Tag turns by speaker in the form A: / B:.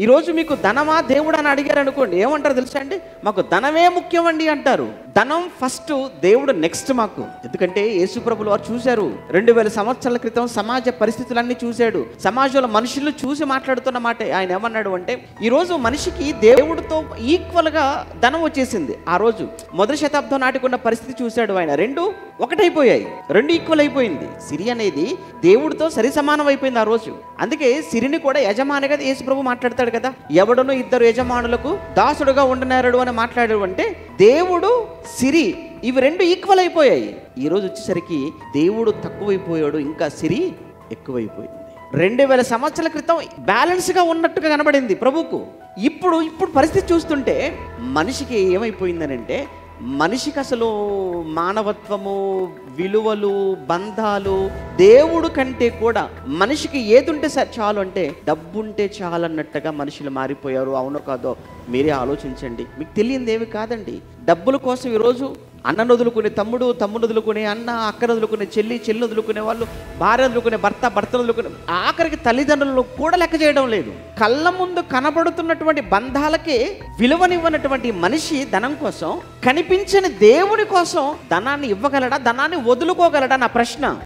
A: ఈరోజు మీకు ధనమా దేవుడు అని అడిగారు అనుకోండి, ఏమంటారు తెలుసా అండి? మాకు ధనమే ముఖ్యమండి అంటారు. ధనం ఫస్ట్, దేవుడు నెక్స్ట్ మాకు. ఎందుకంటే యేసుప్రభులు వారు చూశారు, 2000 సంవత్సరాల క్రితం సమాజ పరిస్థితులన్నీ చూశాడు. సమాజంలో మనుషులు చూసి మాట్లాడుతున్న మాట ఆయన ఏమన్నాడు అంటే, ఈరోజు మనిషికి దేవుడితో ఈక్వల్గా ధనం వచ్చేసింది. ఆ రోజు మొదటి శతాబ్దం నాటికున్న పరిస్థితి చూశాడు ఆయన. రెండు ఒకటైపోయాయి, రెండు ఈక్వల్ అయిపోయింది. సిరి అనేది దేవుడితో సరి సమానం అయిపోయింది ఆ రోజు. అందుకే సిరిని కూడా యజమానిగా యేసుప్రభు మాట్లాడతాడు కదా, ఎవడను ఇద్దరు యజమానులకు దాసుడుగా ఉండనేరడు అని మాట్లాడాడు. అంటే దేవుడు, సిరి ఇవి రెండు ఈక్వల్ అయిపోయాయి. ఈ రోజు వచ్చేసరికి దేవుడు తక్కువైపోయాడు, ఇంకా సిరి ఎక్కువైపోయింది. 2000 సంవత్సరాల క్రితం బ్యాలెన్స్గా ఉన్నట్టుగా కనబడింది ప్రభువుకు. ఇప్పుడు పరిస్థితి చూస్తుంటే మనిషికి ఏమైపోయిందనంటే, మనిషికి అసలు మానవత్వము, విలువలు, బంధాలు, దేవుడు కంటే కూడా మనిషికి ఏదుంటే చాలు అంటే డబ్బుంటే చాలు అన్నట్టుగా మనుషులు మారిపోయారు. అవునో కాదో మీరే ఆలోచించండి. మీకు తెలియనిది ఏమి కాదండి. డబ్బుల కోసం ఈరోజు అన్నను వదులుకునే తమ్ముడు, తమ్ముడు వదులుకునే అన్న, అక్కను వదులుకునే చెల్లి, చెల్లి వదులుకునే వాళ్ళు, భార్య వదులుకునే భర్త, భర్త వదులుకునే ఆఖరికి తల్లిదండ్రులు కూడా లెక్క చేయడం లేదు. కళ్ళ ముందు కనబడుతున్నటువంటి బంధాలకే విలువనివ్వనటువంటి మనిషి ధనం కోసం, కనిపించని దేవుని కోసం ధనాన్ని ఇవ్వగలడా, ధనాన్ని వదులుకోగలడా? నా ప్రశ్న.